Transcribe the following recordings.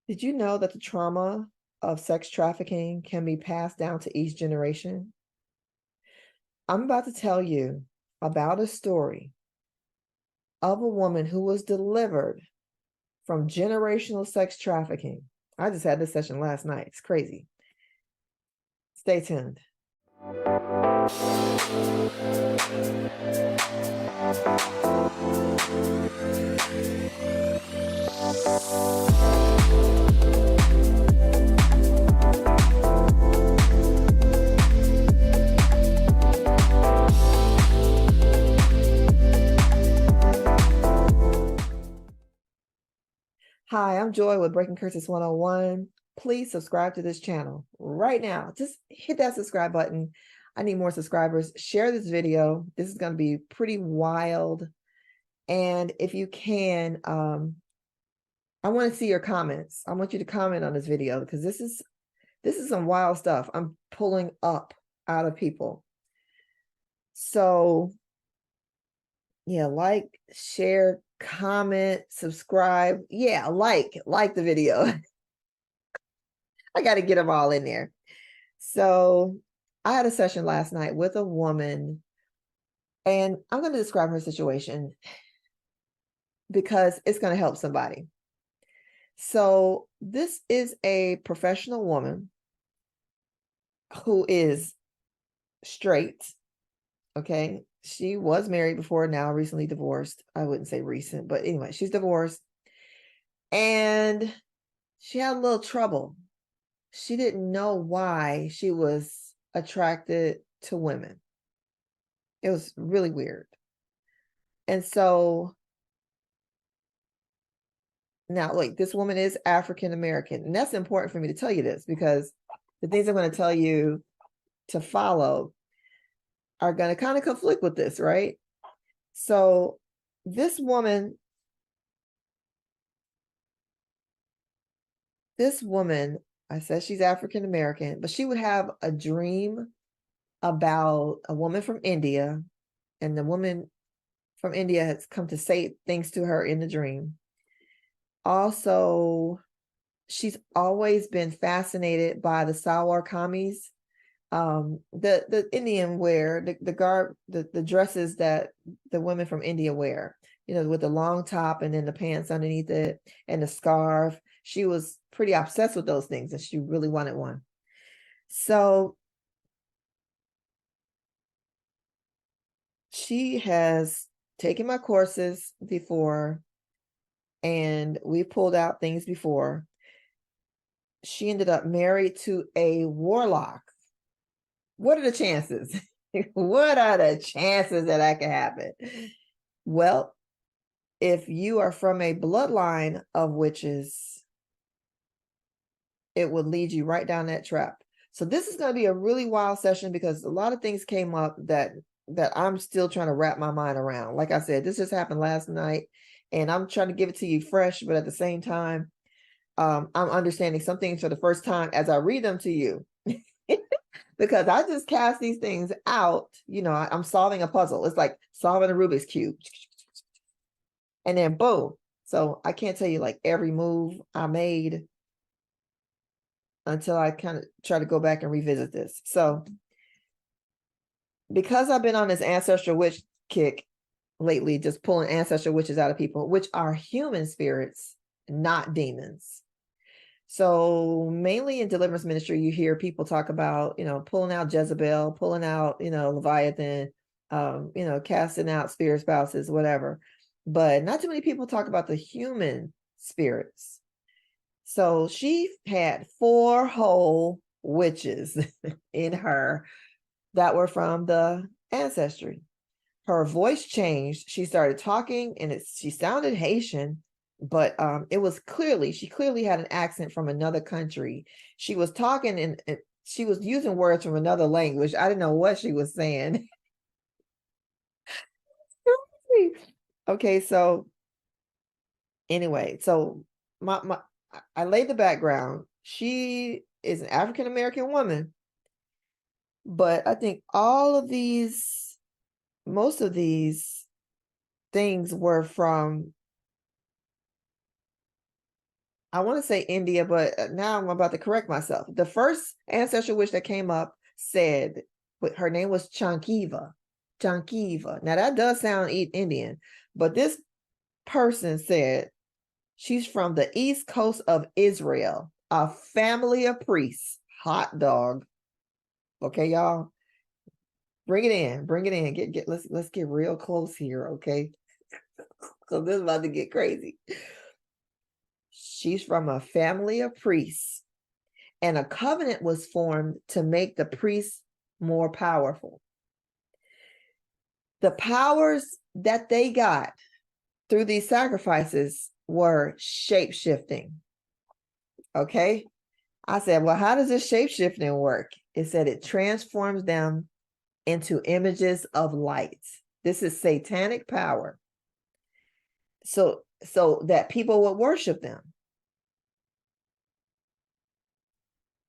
Did you know that the trauma of sex trafficking can be passed down to each generation? I'm about to tell you about a story of a woman who was delivered from generational sex trafficking. I just had this session last night. It's crazy. Stay tuned. Hi, I'm Joy with Breaking Curses 101. Please subscribe to this channel right now. Just hit that subscribe button. I need more subscribers. Share this video. This is going to be pretty wild. And if you can, I want to see your comments. I want you to comment on this video because this is some wild stuff I'm pulling up out of people. So yeah, like, share, comment, subscribe. Yeah, like the video. I got to get them all in there. So I had a session last night with a woman, and I'm going to describe her situation because it's going to help somebody. So this is a professional woman who is straight. Okay. She was married before, now recently divorced. I wouldn't say recent, but anyway, she's divorced. And she had a little trouble. She didn't know why she was attracted to women. It was really weird. And so now, wait, this woman is African American. And that's important for me to tell you this because the things I'm going to tell you to follow are going to kind of conflict with this, right? So this woman, I said she's African American, but she would have a dream about a woman from India, and the woman from India has come to say things to her in the dream. Also, she's always been fascinated by the salwar kameez, the Indian wear, the garb, the dresses that the women from India wear, you know, with the long top and then the pants underneath it and the scarf. She was pretty obsessed with those things and she really wanted one. So she has taken my courses before and we pulled out things before. She ended up married to a warlock. What are the chances? What are the chances that that can happen? Well, if you are from a bloodline of witches, it would lead you right down that trap. So this is going to be a really wild session because a lot of things came up that I'm still trying to wrap my mind around. Like I said, this just happened last night and I'm trying to give it to you fresh, but at the same time, I'm understanding some things for the first time as I read them to you. Because I just cast these things out, you know, I'm solving a puzzle. It's like solving a Rubik's Cube. And then boom. So I can't tell you like every move I made until I kind of try to go back and revisit this. So because I've been on this ancestral witch kick lately, just pulling ancestral witches out of people, which are human spirits, not demons. So mainly in deliverance ministry, you hear people talk about, you know, pulling out Jezebel, pulling out, you know, Leviathan, you know, casting out spirit spouses, whatever. But not too many people talk about the human spirits. So she had 4 whole witches in her that were from the ancestry. Her voice changed. She started talking and she sounded Haitian, but it was she clearly had an accent from another country. She was talking and she was using words from another language. I didn't know what she was saying. Okay, so anyway, so I laid the background. She is an African American woman, but I think most of these things were from I want to say India, but now I'm about to correct myself. The first ancestral witch that came up said her name was Chankiva. Chankiva. Now that does sound Indian, but this person said she's from the east coast of Israel, a family of priests. Hot dog. Okay, y'all. Bring it in. Bring it in. Let's get real close here, okay? So this is about to get crazy. She's from a family of priests, and a covenant was formed to make the priests more powerful. The powers that they got through these sacrifices were shape-shifting. Okay? I said, well, how does this shape-shifting work? It said it transforms them into images of light. This is satanic power. So that people would worship them.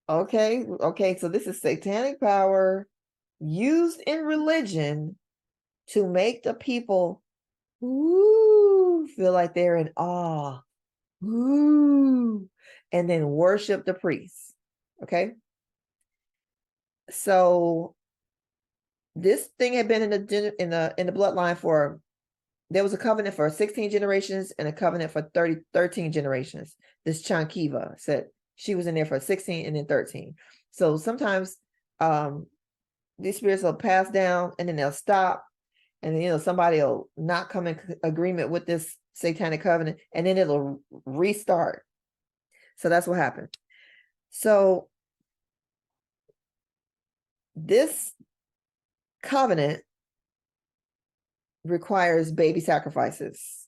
Okay, so this is satanic power used in religion to make the people feel like they're in awe, and then worship the priests. Okay, so this thing had been in the bloodline for, there was a covenant for 16 generations and a covenant for 13 generations. This Chankiva said she was in there for 16 and then 13. So sometimes these spirits will pass down and then they'll stop, and then somebody will not come in agreement with this satanic covenant, and then it'll restart. So that's what happened. So this covenant requires baby sacrifices.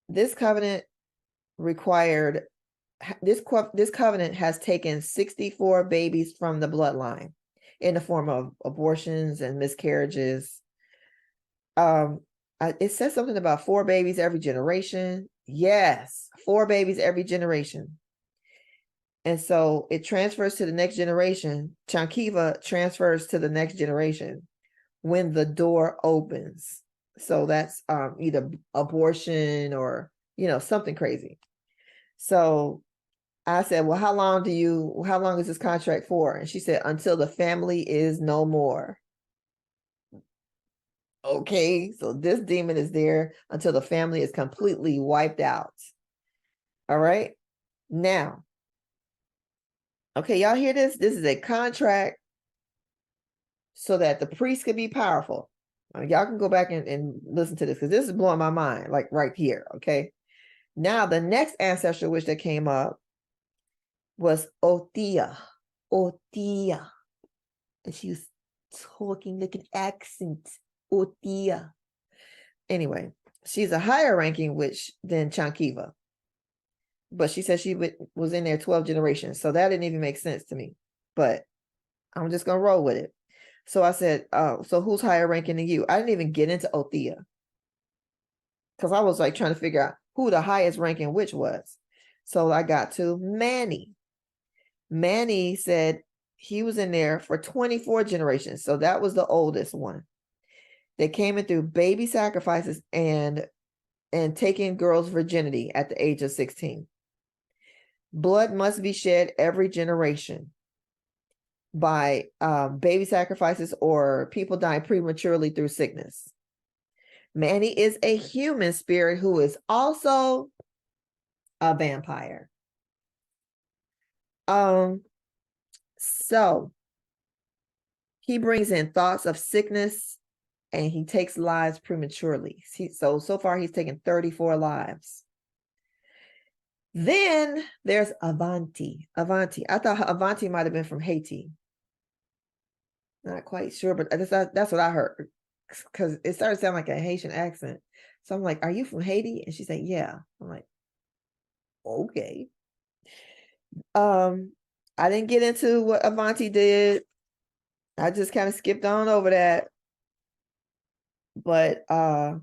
This covenant has taken 64 babies from the bloodline in the form of abortions and miscarriages. It says something about 4 babies every generation. Yes, 4 babies every generation. And so it transfers to the next generation. Chankiva transfers to the next generation when the door opens. So that's either abortion or, something crazy. So I said, well, how long is this contract for? And she said, until the family is no more. Okay, so this demon is there until the family is completely wiped out. All right. Now, okay, y'all hear this? This is a contract so that the priest could be powerful. Y'all can go back and listen to this, because this is blowing my mind, like right here. Okay. Now, the next ancestral witch that came up was Othia. Othia. And she was talking like an accent. Othia. Anyway, she's a higher ranking witch than Chankiva. But she said she was in there 12 generations. So that didn't even make sense to me. But I'm just going to roll with it. So I said, so who's higher ranking than you? I didn't even get into Othia, because I was like trying to figure out who the highest ranking witch was. So I got to Manny. Manny said he was in there for 24 generations. So that was the oldest one. They came in through baby sacrifices and taking girls' virginity at the age of 16. Blood must be shed every generation by baby sacrifices or people dying prematurely through sickness. Manny is a human spirit who is also a vampire. So he brings in thoughts of sickness and he takes lives prematurely. So far he's taken 34 lives. Then there's Avanti. I thought Avanti might have been from Haiti. Not quite sure, but that's what I heard, because it started sounding like a Haitian accent. So I'm like, are you from Haiti? And she said, yeah. I'm like, okay. I didn't get into what Avanti did. I just kind of skipped on over that. But or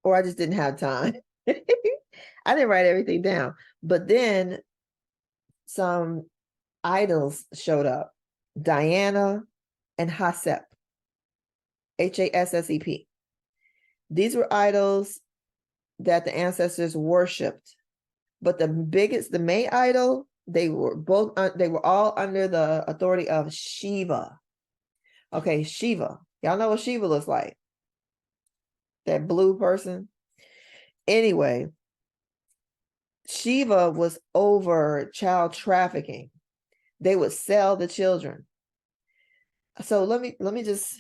I just didn't have time. I didn't write everything down. But then some idols showed up. Diana and Hassep. Hassep. These were idols that the ancestors worshipped. But the main idol, they were all under the authority of Shiva. Okay, Shiva. Y'all know what Shiva looks like? That blue person. Anyway, Shiva was over child trafficking. They would sell the children. So let me just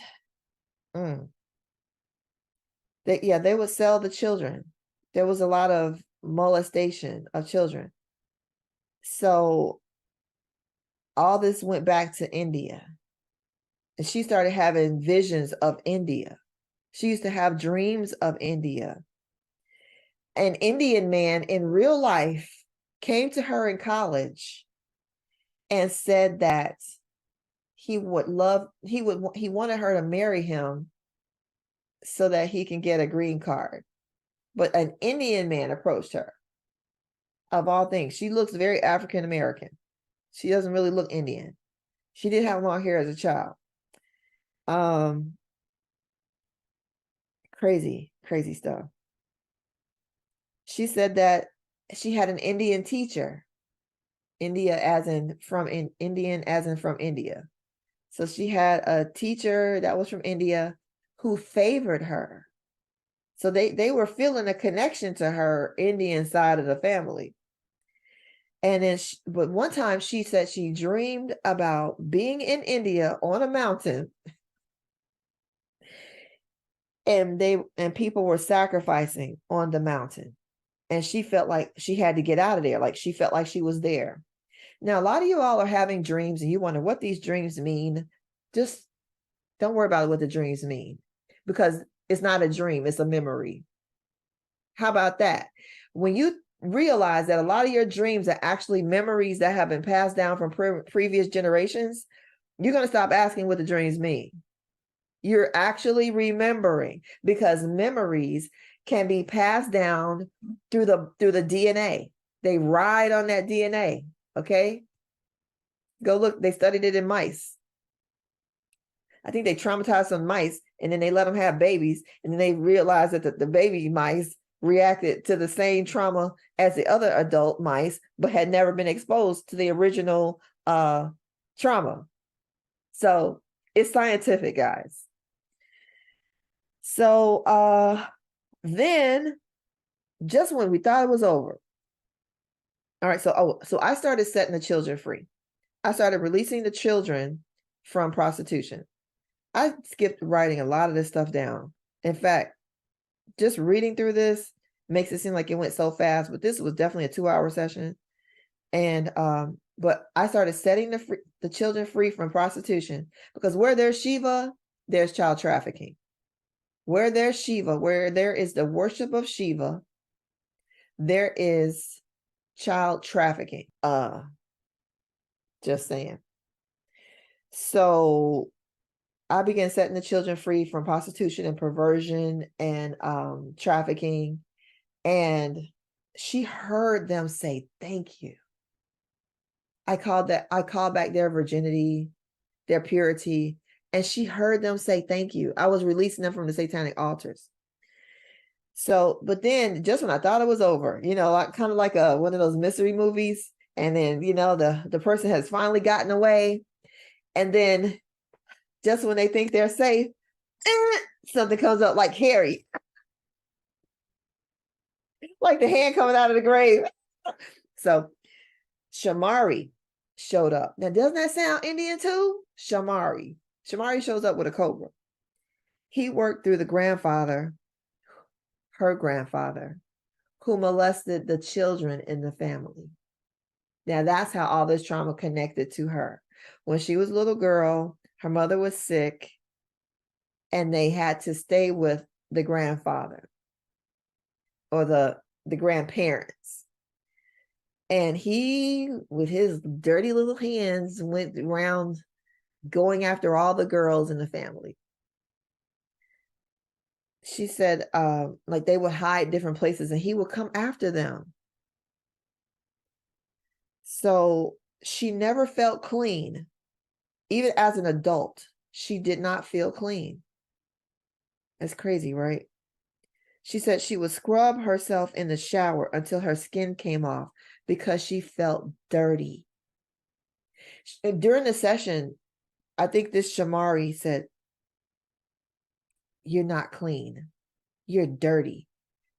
they would sell the children. There was a lot of molestation of children. So all this went back to India. And she started having visions of India. She used to have dreams of India. An Indian man in real life came to her in college and said that he wanted her to marry him so that he can get a green card. But an Indian man approached her. Of all things, she looks very African American. She doesn't really look Indian. She did have long hair as a child. Crazy stuff. She said that she had an Indian teacher. Indian as in from India. So she had a teacher that was from India who favored her. So they were feeling a connection to her Indian side of the family. And then, but one time she said she dreamed about being in India on a mountain, and people were sacrificing on the mountain, and she felt like she had to get out of there. Like she felt like she was there. Now, a lot of you all are having dreams, and you wonder what these dreams mean. Just don't worry about what the dreams mean, because it's not a dream; it's a memory. How about that? When you realize that a lot of your dreams are actually memories that have been passed down from previous generations, you're going to stop asking what the dreams mean. You're actually remembering, because memories can be passed down through the DNA. They ride on that DNA. Okay. Go look. They studied it in mice. I think they traumatized some mice, and then they let them have babies, and then they realized that the baby mice reacted to the same trauma as the other adult mice, but had never been exposed to the original trauma. So it's scientific, guys. So then, just when we thought it was over, all right, so I started setting the children free. I started releasing the children from prostitution. I skipped writing a lot of this stuff down. In fact, just reading through this makes it seem like it went so fast, but this was definitely a 2-hour session. And but I started setting the children free from prostitution, because where there's Shiva, there's child trafficking. Where there's Shiva, where there is the worship of Shiva, there is child trafficking. Just saying. So I began setting the children free from prostitution and perversion and trafficking. And she heard them say, "Thank you." I called back their virginity, their purity. And she heard them say, "Thank you." I was releasing them from the satanic altars. So, but then just when I thought it was over, like kind of like one of those mystery movies. And then, the person has finally gotten away. And then just when they think they're safe, something comes up like Harry. Like the hand coming out of the grave. So Shamari showed up. Now, doesn't that sound Indian too? Shamari shows up with a cobra. He worked through her grandfather, who molested the children in the family. Now, that's how all this trauma connected to her. When she was a little girl, her mother was sick, and they had to stay with the grandfather or the grandparents. And he, with his dirty little hands, went around going after all the girls in the family. She said, like they would hide different places and he would come after them. So she never felt clean. Even as an adult, she did not feel clean. That's crazy, right? She said she would scrub herself in the shower until her skin came off because she felt dirty. During the session, I think this Shamari said, "You're not clean. You're dirty."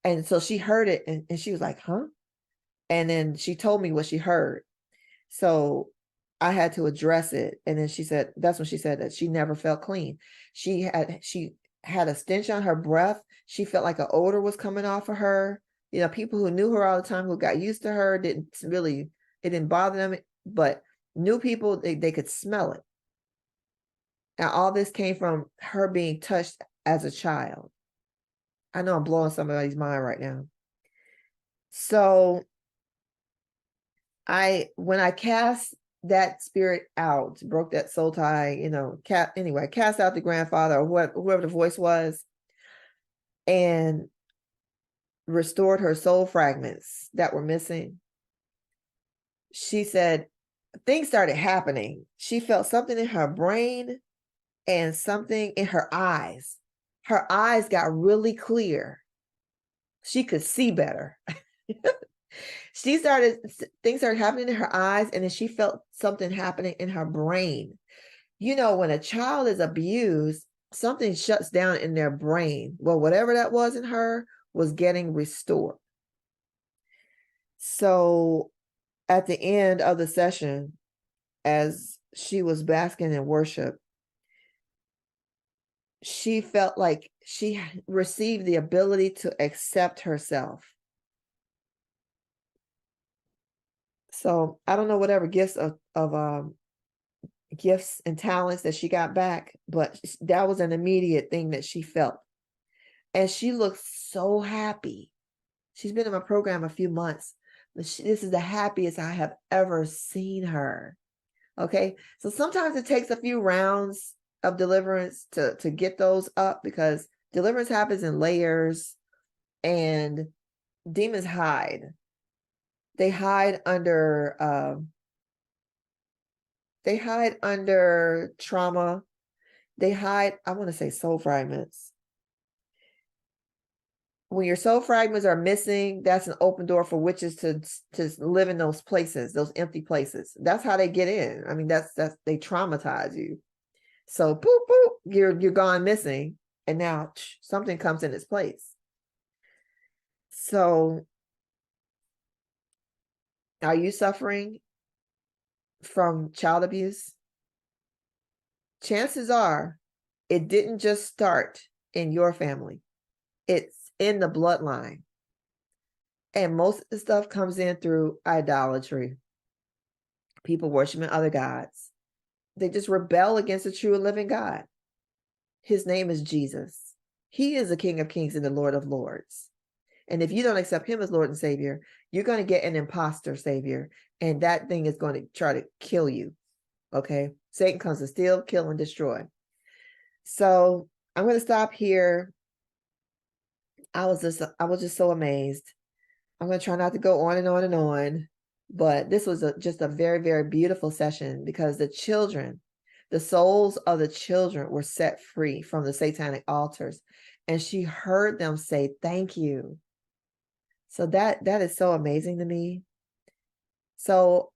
And so she heard it and she was like, huh? And then she told me what she heard. So I had to address it. And then she said, that's when she said that she never felt clean. She had a stench on her breath. She felt like an odor was coming off of her. You know, people who knew her all the time, who got used to her, it didn't bother them. But new people, they could smell it. Now, all this came from her being touched as a child. I know I'm blowing somebody's mind right now. So when I cast that spirit out, broke that soul tie, I cast out the grandfather or whoever the voice was, and restored her soul fragments that were missing. She said things started happening. She felt something in her brain and something in her eyes. Her eyes got really clear. She could see better. Things started happening in her eyes, and then she felt something happening in her brain. You know, when a child is abused, something shuts down in their brain. Well, whatever that was in her was getting restored. So at the end of the session, as she was basking in worship, she felt like she received the ability to accept herself. So I don't know whatever gifts gifts and talents that she got back, but that was an immediate thing that she felt. And she looked so happy. She's been in my program a few months. This is the happiest I have ever seen her. Okay. So sometimes it takes a few rounds of deliverance to get those up, because deliverance happens in layers and demons hide. They hide under trauma. They hide, I want to say, soul fragments. When your soul fragments are missing, that's an open door for witches to live in those places, those empty places. That's how they get in. I mean, that's they traumatize you. So boop, boop, you're gone missing. And now something comes in its place. So are you suffering from child abuse? Chances are it didn't just start in your family. It's in the bloodline. And most of the stuff comes in through idolatry. People worshiping other gods. They just rebel against the true and living God. His name is Jesus. He is the King of Kings and the Lord of Lords. And if you don't accept him as Lord and Savior, you're going to get an imposter savior. And that thing is going to try to kill you. Okay? Satan comes to steal, kill, and destroy. So I'm going to stop here. I was just so amazed. I'm going to try not to go on and on and on. But this was just a very, very beautiful session, because the souls of the children were set free from the satanic altars. And she heard them say, thank you. So that is so amazing to me. So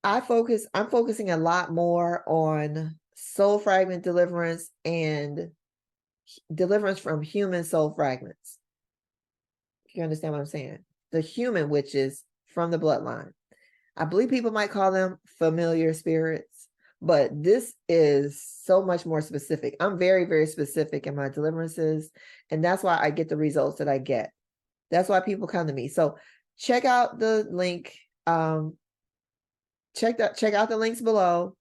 I'm focusing a lot more on soul fragment deliverance and deliverance from human soul fragments. You understand what I'm saying? The human witches from the bloodline. I believe people might call them familiar spirits, but this is so much more specific. I'm very, very specific in my deliverances, and that's why I get the results that I get. That's why people come to me. So check out the link. Check out the links below.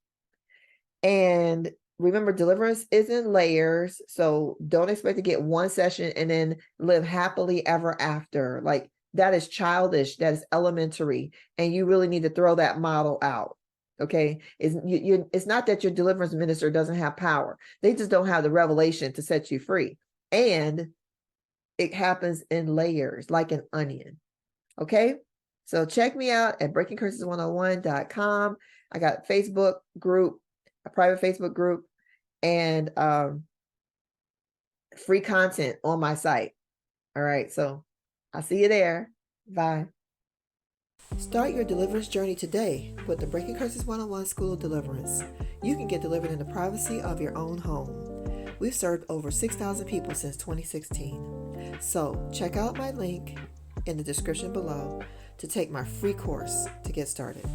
And remember, deliverance is in layers. So don't expect to get one session and then live happily ever after. Like, that is childish. That is elementary. And you really need to throw that model out. Okay. It's not that your deliverance minister doesn't have power. They just don't have the revelation to set you free. And it happens in layers, like an onion. Okay. So check me out at breakingcurses101.com. I got a Facebook group, a private Facebook group, and free content on my site. All right, so I'll see you there. Bye. Start your deliverance journey today with the Breaking Curses 101 School of Deliverance. You can get delivered in the privacy of your own home. We've served over 6,000 people since 2016. So check out my link in the description below to take my free course to get started.